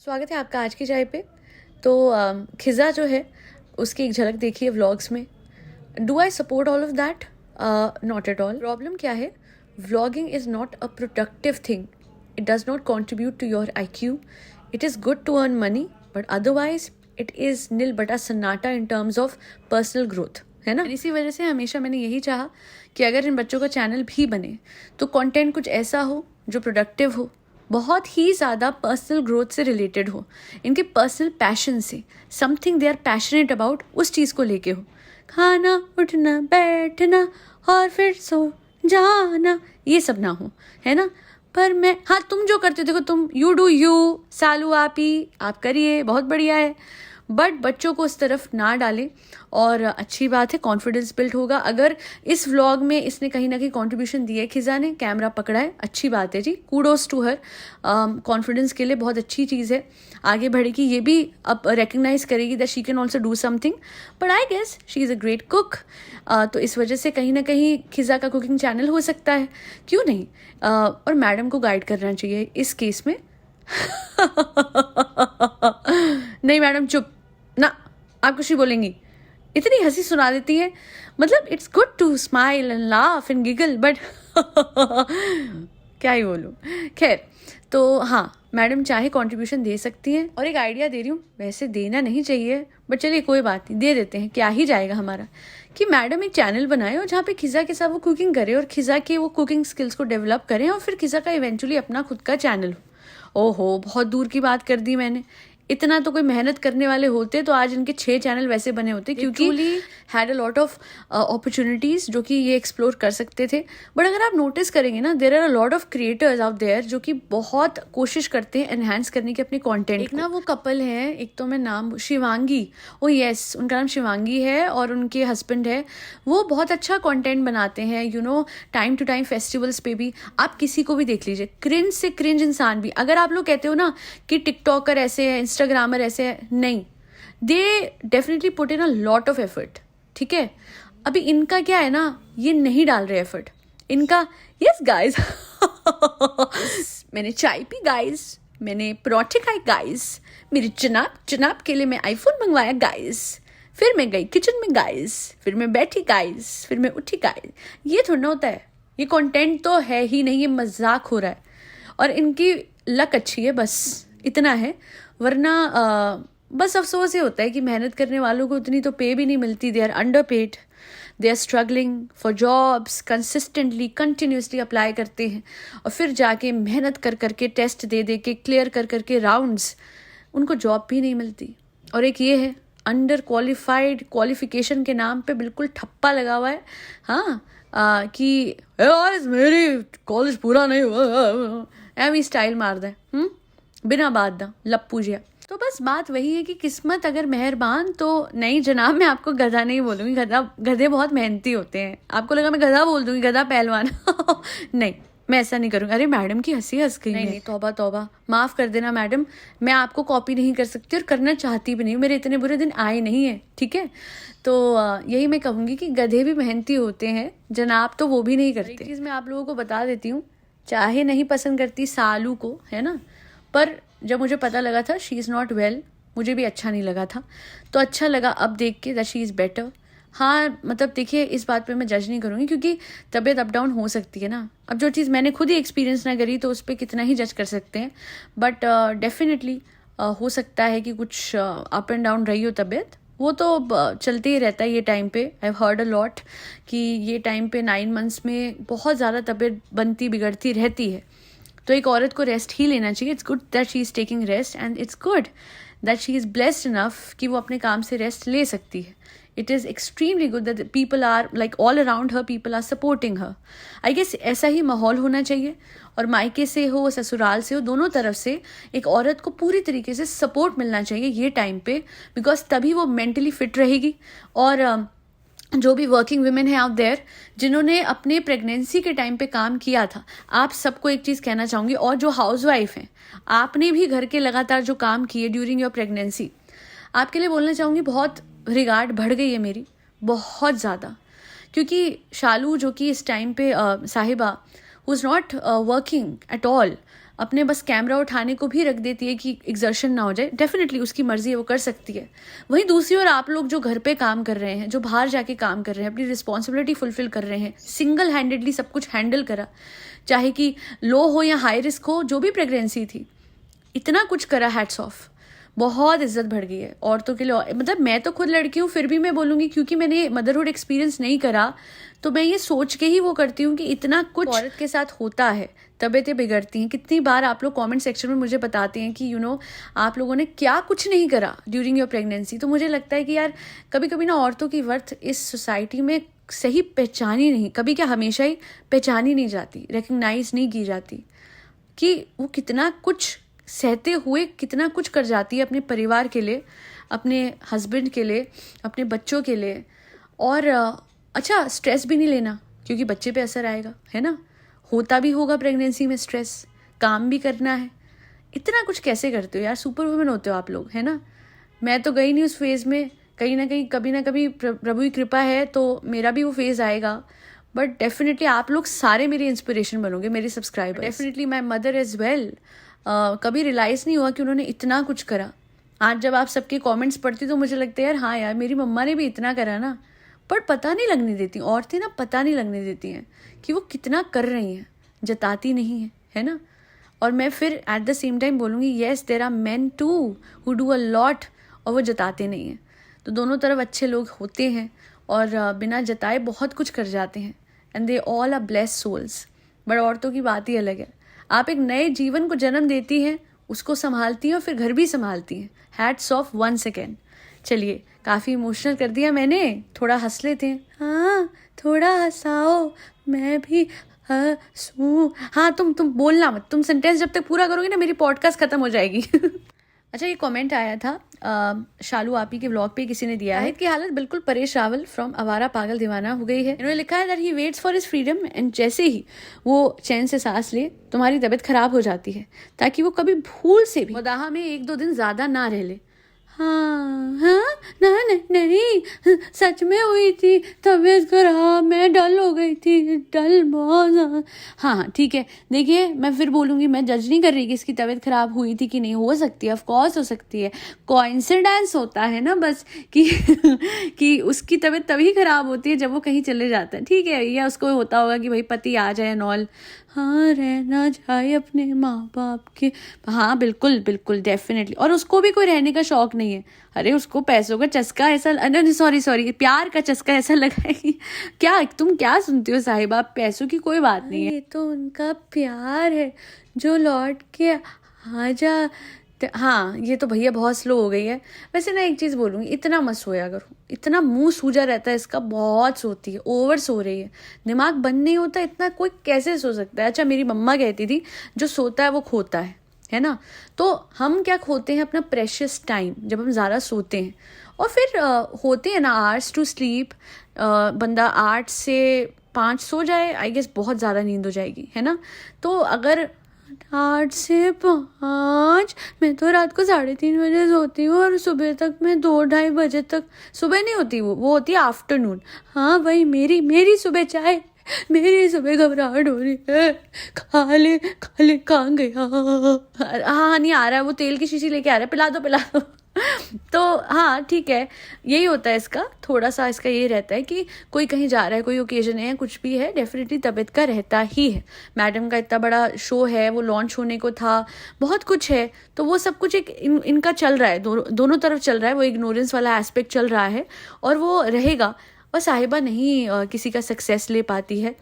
स्वागत है आपका आज की चाय पे। तो खिज़ा जो है उसकी एक झलक देखिए व्लॉग्स में। Do I support all of that? Not at all. Problem क्या है, vlogging is not a productive thing, it does not contribute to your IQ। It is good to earn money but otherwise it is नील बटा सन्नाटा in terms of personal growth, है ना। इसी वजह से हमेशा मैंने यही चाहा कि अगर इन बच्चों का चैनल भी बने तो कंटेंट कुछ ऐसा हो जो प्रोडक्टिव हो, बहुत ही ज़्यादा पर्सनल ग्रोथ से रिलेटेड हो, इनके पर्सनल पैशन से, something they are passionate about, उस चीज़ को लेके हो। खाना, उठना, बैठना और फिर सो जाना, ये सब ना हो, है ना। पर मैं, हाँ, तुम जो करते हो देखो, तुम यू डू यू, सालू आप ही, आप करिए, बहुत बढ़िया है, बट बच्चों को उस तरफ ना डालें। और अच्छी बात है, कॉन्फिडेंस बिल्ड होगा। अगर इस व्लॉग में इसने कहीं ना कहीं कंट्रीब्यूशन दिया है, खिज़ा ने कैमरा पकड़ा है, अच्छी बात है जी, कूडोज टू हर। कॉन्फिडेंस के लिए बहुत अच्छी चीज़ है, आगे बढ़ेगी, ये भी अब रिकग्नाइज करेगी that she can also do something. But I guess she is a great cook. तो इस वजह से कहीं ना कहीं खिज़ा का कुकिंग चैनल हो सकता है, क्यों नहीं। और मैडम को गाइड करना चाहिए इस केस में। नहीं मैडम चुप ना, आप कुछ ही बोलेंगी, इतनी हंसी सुना देती है। मतलब it's good to smile and laugh and giggle, but क्या ही बोलूँ। खैर, तो हाँ, मैडम चाहे कंट्रीब्यूशन दे सकती हैं। और एक आइडिया दे रही हूँ, वैसे देना नहीं चाहिए बट चलिए कोई बात नहीं, दे देते हैं, क्या ही जाएगा हमारा। कि मैडम एक चैनल बनाए और जहाँ पे खिज़ा के साथ वो कुकिंग करे और खिज़ा के वो कुकिंग स्किल्स को डेवलप करें और फिर खिज़ा का इवेंचुअली अपना खुद का चैनल हो। ओहो, बहुत दूर की बात कर दी मैंने। इतना तो कोई मेहनत करने वाले होते तो आज इनके 6 चैनल वैसे बने होते, क्योंकि had a lot of opportunities जो कि ये एक्सप्लोर कर सकते थे। बट अगर आप नोटिस करेंगे ना, there are a lot of creators out there जो कि बहुत कोशिश करते हैं एनहांस करने की अपने कंटेंट। एक ना वो कपल है, एक तो मैं नाम, शिवांगी, ओ यस, उनका नाम शिवांगी है और उनके हस्बैंड है। वो बहुत अच्छा कंटेंट बनाते हैं, you know, time to time festivals पे भी। आप किसी को भी देख लीजिए, क्रिंज से क्रिंज इंसान भी। अगर आप लोग कहते हो ना कि टिकटॉकर ऐसे है, इंस्टाग्रामर ऐसे है, नहीं, they definitely put in a lot of effort, ठीक है। अभी इनका क्या है ना, ये नहीं डाल रहे एफर्ट इनका। यस गाइस, मैंने चाय पी गाइस, मैंने पराठे खाए गाइस, मेरी जनाब के लिए मैं आईफोन मंगवाया गाइस, फिर मैं गई किचन में गाइस, फिर मैं बैठी गाइस, फिर मैं उठी गाइस। ये थोड़ा होता है, ये कंटेंट तो है ही नहीं, ये मजाक हो रहा है। और इनकी लक अच्छी है, बस इतना है। वरना बस अफसोस ये होता है कि मेहनत करने वालों को उतनी तो पे भी नहीं मिलती। They are underpaid, they are struggling for jobs, consistently continuously apply करते हैं और फिर जाके मेहनत कर करके, टेस्ट दे दे के, क्लियर कर करके राउंड्स, उनको जॉब भी नहीं मिलती। और एक ये है, अंडर क्वालिफाइड, क्वालिफिकेशन के नाम पे बिल्कुल ठप्पा लगा हुआ है। हाँ, कि मेरी कॉलेज पूरा नहीं हुआ, एवी स्टाइल मार दे, बिना बात दा लप्पू जिया। तो बस बात वही है कि किस्मत अगर मेहरबान तो नहीं जनाब, मैं आपको गधा नहीं बोलूँगी, गधे बहुत मेहनती होते हैं। आपको लगा मैं गधा बोल दूँगी, गधा पहलवान। नहीं, मैं ऐसा नहीं करूँगी। अरे मैडम की हंसी हंस गई। नहीं, तौबा तौबा, माफ़ कर देना मैडम, मैं आपको कॉपी नहीं कर सकती और करना चाहती भी नहीं, मेरे इतने बुरे दिन आए नहीं है, ठीक है। तो यही मैं कहूँगी कि गधे भी मेहनती होते हैं, जनाब तो वो भी नहीं करते। एक चीज़ मैं आप लोगों को बता देती हूँ, चाहे नहीं पसंद करती सालू को, है ना, पर जब मुझे पता लगा था शी इज़ नॉट वेल, मुझे भी अच्छा नहीं लगा था। तो अच्छा लगा अब देख के दैट शी इज़ बेटर। हाँ, मतलब देखिए, इस बात पे मैं जज नहीं करूँगी क्योंकि तबीयत अप डाउन हो सकती है ना। अब जो चीज़ मैंने खुद ही एक्सपीरियंस ना करी तो उस पर कितना ही जज कर सकते हैं। बट डेफिनेटली हो सकता है कि कुछ अप एंड डाउन रही हो तबीयत, वो तो चलते ही रहता है ये टाइम पे। I have heard a lot कि ये टाइम पे 9 मंथ्स में बहुत ज़्यादा तबीयत बनती बिगड़ती रहती है। तो एक औरत को रेस्ट ही लेना चाहिए। It's good that she is taking rest and it's good that she is blessed enough कि वो अपने काम से रेस्ट ले सकती है। It is extremely good that people are like all around her, people are supporting her. I guess ऐसा ही माहौल होना चाहिए, और मायके से हो, ससुराल से हो, दोनों तरफ से एक औरत को पूरी तरीके से सपोर्ट मिलना चाहिए ये टाइम पे, बिकॉज तभी वो मेंटली फिट रहेगी। और जो भी वर्किंग वुमेन है आउट देयर जिन्होंने अपने प्रेगनेंसी के टाइम पे काम किया था, आप सबको एक चीज़ कहना चाहूँगी, और जो हाउसवाइफ हैं, आपने भी घर के लगातार जो काम किए ड्यूरिंग योर प्रेगनेंसी, आपके लिए बोलना चाहूँगी बहुत रिगार्ड बढ़ गई है मेरी, बहुत ज़्यादा। क्योंकि शालू जो कि इस टाइम पे साहिबा who is not working at all, अपने बस कैमरा उठाने को भी रख देती है कि एग्जर्शन ना हो जाए। डेफिनेटली उसकी मर्जी है, वो कर सकती है। वहीं दूसरी ओर आप लोग जो घर पे काम कर रहे हैं, जो बाहर जाके काम कर रहे हैं, अपनी रिस्पॉन्सिबिलिटी फुलफिल कर रहे हैं, सिंगल हैंडेडली सब कुछ हैंडल करा, चाहे कि लो हो या हाई रिस्क हो, जो भी प्रेगनेंसी थी, इतना कुछ करा, हैट्स ऑफ। बहुत इज्जत बढ़ गई है औरतों के लिए। मतलब मैं तो खुद लड़की हूँ, फिर भी मैं बोलूँगी, क्योंकि मैंने मदरहुड एक्सपीरियंस नहीं करा, तो मैं ये सोच के ही वो करती हूँ कि इतना कुछ औरत के साथ होता है, तबीयतें बिगड़ती हैं। कितनी बार आप लोग कमेंट सेक्शन में मुझे बताते हैं कि आप लोगों ने क्या कुछ नहीं करा ड्यूरिंग योर प्रेगनेंसी। तो मुझे लगता है कि यार कभी कभी ना औरतों की वर्थ इस सोसाइटी में सही पहचानी नहीं, कभी क्या हमेशा ही पहचानी नहीं जाती, रिकग्नाइज नहीं की जाती कि वो कितना कुछ सहते हुए कितना कुछ कर जाती है अपने परिवार के लिए, अपने हस्बैंड के लिए, अपने बच्चों के लिए। और अच्छा, स्ट्रेस भी नहीं लेना क्योंकि बच्चे पे असर आएगा, है ना। होता भी होगा प्रेगनेंसी में स्ट्रेस, काम भी करना है। इतना कुछ कैसे करते हो यार, सुपर वुमेन होते हो आप लोग, है ना। मैं तो गई नहीं उस फेज़ में, कहीं ना कहीं कभी ना कभी प्रभु की कृपा है तो मेरा भी वो फेज़ आएगा। बट डेफिनेटली आप लोग सारे मेरी इंस्पिरेशन बनोगे, मेरे subscriber. Definitely my mother as well. कभी रियलाइज़ नहीं हुआ कि उन्होंने इतना कुछ करा। आज जब आप सबके कमेंट्स पढ़ती तो मुझे लगता है यार हाँ यार, मेरी मम्मा ने भी इतना करा ना। पर पता नहीं लगने देती औरतें ना, पता नहीं लगने देती हैं कि वो कितना कर रही हैं, जताती नहीं है ना। और मैं फिर एट द सेम टाइम बोलूँगी, yes there are men too who do a lot, और वो जताते नहीं हैं। तो दोनों तरफ अच्छे लोग होते हैं और बिना जताए बहुत कुछ कर जाते हैं, and they all are blessed souls. But औरतों की बात ही अलग है। आप एक नए जीवन को जन्म देती हैं, उसको संभालती हैं और फिर घर भी संभालती हैं। Hats off once again. चलिए, काफ़ी इमोशनल कर दिया मैंने, थोड़ा हंस लेते हैं। हाँ, थोड़ा हंसाओ, मैं भी हंसूं। हाँ, तुम बोलना मत, तुम सेंटेंस जब तक पूरा करोगे ना मेरी पॉडकास्ट खत्म हो जाएगी। अच्छा, ये कमेंट आया था शालू आपी के व्लॉग पे, किसी ने दिया है कि हालत बिल्कुल परेश रावल फ्रॉम आवारा पागल दीवाना हो गई है। इन्होंने लिखा है that he waits for his freedom, and जैसे ही वो चैन से सांस ले तुम्हारी तबीयत खराब हो जाती है, ताकि वो कभी भूल से भी वदाहा में 1-2 दिन ज्यादा ना रह ले। हाँ, नहीं, सच में हुई थी तबीयत खराब, मैं डल हो गई थी, डल बहुत। हाँ, ठीक है। देखिए, मैं फिर बोलूँगी, मैं जज नहीं कर रही कि इसकी तबीयत खराब हुई थी कि नहीं, हो सकती है, ऑफ कोर्स हो सकती है। कोइंसिडेंस होता है ना बस कि कि उसकी तबीयत तभी खराब होती है जब वो कहीं चले जाता है, ठीक है। या उसको होता होगा कि भाई पति आ जाए नॉल, हाँ, रहना जाए अपने माँ बाप के। हाँ, बिल्कुल बिल्कुल, डेफिनेटली। और उसको भी कोई रहने का शौक नहीं है। अरे उसको पैसों का चस्का ऐसा, सॉरी, प्यार का चस्का ऐसा लगा है कि क्या तुम क्या सुनती हो साहिबा, पैसों की कोई बात नहीं है, ये तो उनका प्यार है जो लौट के आ जा। हाँ, ये तो भैया बहुत स्लो हो गई है। वैसे ना एक चीज़ बोलूँगी, इतना मत सोया करो, इतना मुंह सूजा रहता है इसका, बहुत सोती है, ओवर सो रही है, दिमाग बंद नहीं होता इतना, कोई कैसे सो सकता है। अच्छा, मेरी मम्मा कहती थी जो सोता है वो खोता है ना। तो हम क्या खोते हैं, अपना प्रेशियस टाइम, जब हम ज़्यादा सोते हैं। और फिर होते हैं ना आवर्स टू स्लीप, बंदा 8 से 5 सो जाए, आई गेस बहुत ज़्यादा नींद हो जाएगी, है ना। तो अगर 8 से 5, मैं तो रात को 3:30 बजे सोती हूँ और सुबह तक मैं 2-2:30 बजे तक, सुबह नहीं होती वो होती है आफ्टरनून। हाँ भाई, मेरी सुबह चाय, मेरी सुबह घबराहट हो रही है, खाले कहाँ गया। हाँ, नहीं आ रहा है, वो तेल की शीशी लेके आ रहा है, पिला दो। तो हाँ, ठीक है, यही होता है इसका। थोड़ा सा इसका ये रहता है कि कोई कहीं जा रहा है, कोई ओकेजन है, कुछ भी है, डेफिनेटली तबीयत का रहता ही है। मैडम का इतना बड़ा शो है, वो लॉन्च होने को था, बहुत कुछ है, तो वो सब कुछ एक इनका चल रहा है, दोनों तरफ चल रहा है, वो इग्नोरेंस वाला एस्पेक्ट चल रहा है और वो रहेगा। और साहिबा नहीं किसी का सक्सेस ले पाती है।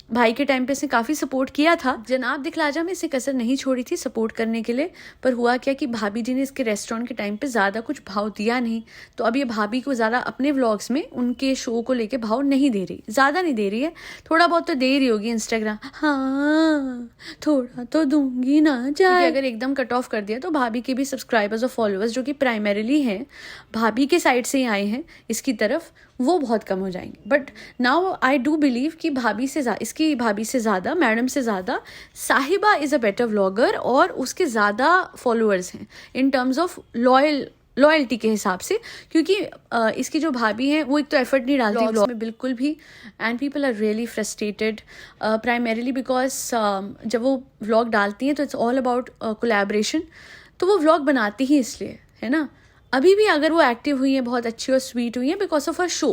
भाई के टाइम पे इसने काफ़ी सपोर्ट किया था, जनाब दिखलाजा में इसे कसर नहीं छोड़ी थी सपोर्ट करने के लिए। पर हुआ क्या कि भाभी जी ने इसके रेस्टोरेंट के टाइम पे ज़्यादा कुछ भाव दिया नहीं, तो अब ये भाभी को ज़्यादा अपने व्लॉग्स में उनके शो को लेके भाव नहीं दे रही, ज़्यादा नहीं दे रही है, थोड़ा बहुत तो दे रही होगी इंस्टाग्राम। हाँ, थोड़ा तो दूंगी ना जाए। अगर एकदम कट ऑफ कर दिया तो भाभी के भी सब्सक्राइबर्स और फॉलोअर्स, जो कि प्राइमरीली हैं भाभी के साइड से ही आए हैं इसकी तरफ, वो बहुत कम हो जाएंगे। But now I do believe कि इसकी भाभी से ज़्यादा, मैडम से ज़्यादा साहिबा इज़ अ बेटर व्लॉगर और उसके ज़्यादा फॉलोअर्स हैं इन टर्म्स ऑफ लॉयल लॉयल्टी के हिसाब से, क्योंकि इसकी जो भाभी हैं वो एक तो एफर्ट नहीं डालती व्लॉग में बिल्कुल भी, and people are really frustrated primarily because जब वो व्लॉग डालती हैं तो इट्स ऑल अबाउट कोलैबोरेशन, तो वो व्लॉग बनाती ही इसलिए है ना। अभी भी अगर वो एक्टिव हुई हैं, बहुत अच्छी और स्वीट हुई हैं बिकॉज ऑफ हर शो,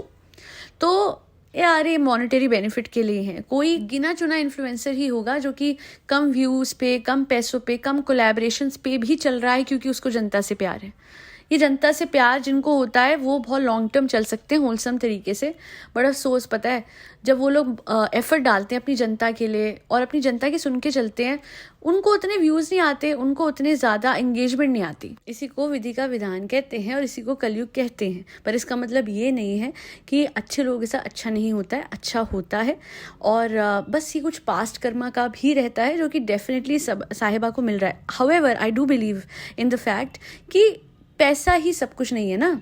तो यार ये मॉनेटरी बेनिफिट के लिए हैं। कोई गिना चुना इन्फ्लुएंसर ही होगा जो कि कम व्यूज़ पे, कम पैसों पे, कम कोलैबोरेशंस पे भी चल रहा है, क्योंकि उसको जनता से प्यार है। ये जनता से प्यार जिनको होता है वो बहुत लॉन्ग टर्म चल सकते हैं होलसम तरीके से। बड़ा अफसोस पता है जब वो लोग एफर्ट डालते हैं अपनी जनता के लिए और अपनी जनता की सुन के चलते हैं, उनको उतने व्यूज़ नहीं आते, उनको उतने ज़्यादा एंगेजमेंट नहीं आती। इसी को विधि का विधान कहते हैं और इसी को कलयुग कहते हैं, पर इसका मतलब ये नहीं है कि अच्छे लोगों के साथ अच्छा नहीं होता है, अच्छा होता है। और बस ये कुछ पास्ट कर्मा का भी रहता है जो कि डेफिनेटली सब साहिबा को मिल रहा है। However I do believe in the fact कि पैसा ही सब कुछ नहीं है ना।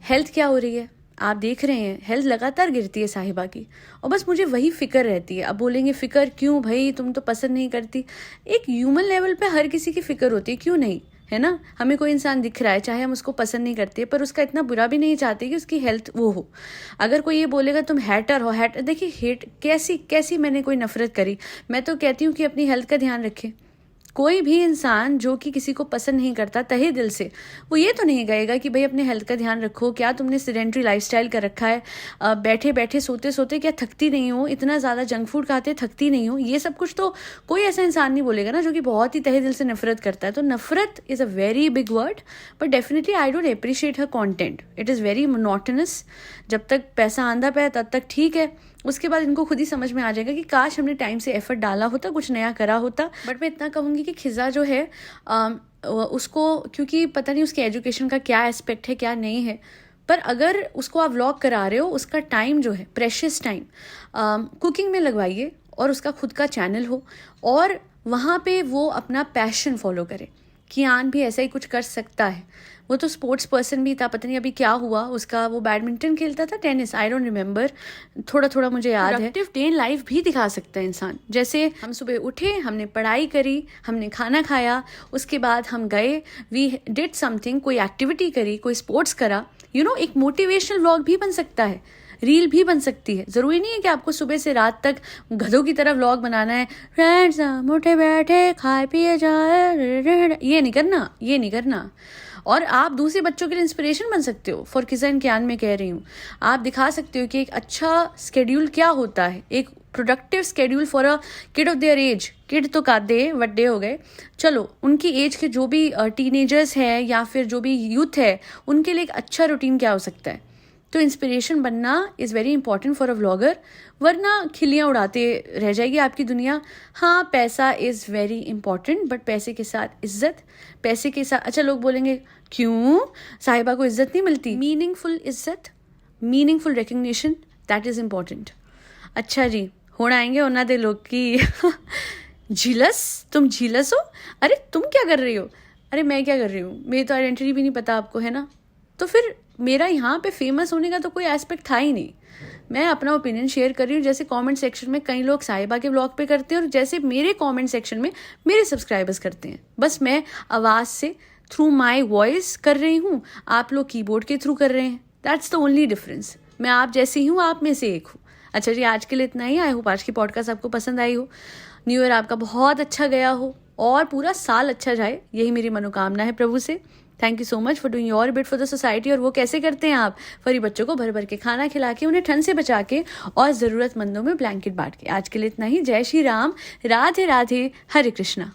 हेल्थ क्या हो रही है आप देख रहे हैं, हेल्थ लगातार गिरती है साहिबा की, और बस मुझे वही फिक्र रहती है। अब बोलेंगे फिक्र क्यों भाई, तुम तो पसंद नहीं करती। एक ह्यूमन लेवल पे हर किसी की फिक्र होती है, क्यों नहीं, है ना। हमें कोई इंसान दिख रहा है, चाहे हम उसको पसंद नहीं करते, पर उसका इतना बुरा भी नहीं चाहते कि उसकी हेल्थ वो हो। अगर कोई ये बोलेगा तुम हैटर हो, देखिए हेट कैसी मैंने कोई नफरत करी। मैं तो कहती हूँ कि अपनी हेल्थ का ध्यान रखें। कोई भी इंसान जो कि किसी को पसंद नहीं करता तहे दिल से, वो ये तो नहीं कहेगा कि भाई अपने हेल्थ का ध्यान रखो। क्या तुमने सेडेंट्री लाइफस्टाइल कर रखा है, बैठे बैठे सोते सोते क्या थकती नहीं हो, इतना ज़्यादा जंक फूड खाते थकती नहीं हो, ये सब कुछ तो कोई ऐसा इंसान नहीं बोलेगा ना जो कि बहुत ही तहे दिल से नफरत करता है। तो नफरत is a very big word, but definitely I don't appreciate her content, it is very monotonous. जब तक पैसा आंदा पे तब तक ठीक है, उसके बाद इनको खुद ही समझ में आ जाएगा कि काश हमने टाइम से एफर्ट डाला होता, कुछ नया करा होता। बट मैं इतना कहूँगी कि खिजा जो है उसको, क्योंकि पता नहीं उसके एजुकेशन का क्या एस्पेक्ट है क्या नहीं है, पर अगर उसको आप व्लॉग करा रहे हो, उसका टाइम जो है प्रेशियस टाइम कुकिंग में लगवाइए और उसका खुद का चैनल हो और वहाँ पे वो अपना पैशन फॉलो करे। कियान भी ऐसा ही कुछ कर सकता है, वो तो स्पोर्ट्स पर्सन भी था, पता नहीं अभी क्या हुआ उसका, वो बैडमिंटन खेलता था, टेनिस, आई डोंट रिमेंबर, थोड़ा थोड़ा मुझे याद है। प्रोडक्टिव डे इन लाइफ भी दिखा सकता है इंसान। जैसे हम सुबह उठे, हमने पढ़ाई करी, हमने खाना खाया, उसके बाद हम गए, वी डिड समथिंग, कोई एक्टिविटी करी, कोई स्पोर्ट्स करा, एक मोटिवेशनल व्लॉग भी बन सकता है, रील भी बन सकती है। ज़रूरी नहीं है कि आपको सुबह से रात तक गधों की तरह व्लॉग बनाना है, फ्रेंड्स मोटे बैठे खाए पिए जाए, ये नहीं करना। और आप दूसरे बच्चों के लिए इंस्पिरेशन बन सकते हो। फॉर किज़न ज्ञान में कह रही हूँ, आप दिखा सकते हो कि एक अच्छा स्केड्यूल क्या होता है, एक productive schedule for a kid of their age. Kid तो कादे वड्डे हो गए, चलो उनकी एज के जो भी टीनेजर्स हैं या फिर जो भी यूथ है, उनके लिए एक अच्छा रूटीन क्या हो सकता है। तो इंस्पिरेशन बनना is very important for a vlogger, वरना खिलियाँ उड़ाते रह जाएगी आपकी दुनिया। हाँ, पैसा इज़ वेरी इंपॉर्टेंट, बट पैसे के साथ इज्जत, पैसे के साथ, अच्छा लोग बोलेंगे क्यों साहिबा को इज्जत नहीं मिलती। मीनिंगफुल इज्जत, meaningful recognition, that is important. अच्छा जी, होना आएंगे होना दे लोग की झिलस, तुम झिलस हो, अरे तुम क्या कर रही हो, अरे मैं क्या कर रही हूँ, मेरी तो आइडेंटिटी भी नहीं पता आपको, है ना। तो फिर मेरा यहाँ पे फेमस होने का तो कोई एस्पेक्ट था ही नहीं। मैं अपना ओपिनियन शेयर कर रही हूँ, जैसे कमेंट सेक्शन में कई लोग साहिबा के व्लॉग पे करते हैं और जैसे मेरे कमेंट सेक्शन में मेरे सब्सक्राइबर्स करते हैं। बस मैं आवाज़ से, थ्रू माई वॉइस कर रही हूँ, आप लोग कीबोर्ड के थ्रू कर रहे हैं, दैट्स द ओनली डिफरेंस। मैं आप जैसी हूँ, आप में से एक हूँ। अच्छा जी, आज के लिए इतना ही। आई होप आज की पॉडकास्ट आपको पसंद आई हो। न्यू ईयर आपका बहुत अच्छा गया हो और पूरा साल अच्छा जाए, यही मेरी मनोकामना है प्रभु से। Thank you so much for doing your bit for the society. और वो कैसे करते हैं आप, फरी बच्चों को भर भर के खाना खिला के, उन्हें ठंड से बचा के और ज़रूरतमंदों में ब्लैंकेट बांट के। आज के लिए इतना ही। जय श्री राम, राधे राधे, हरे कृष्णा।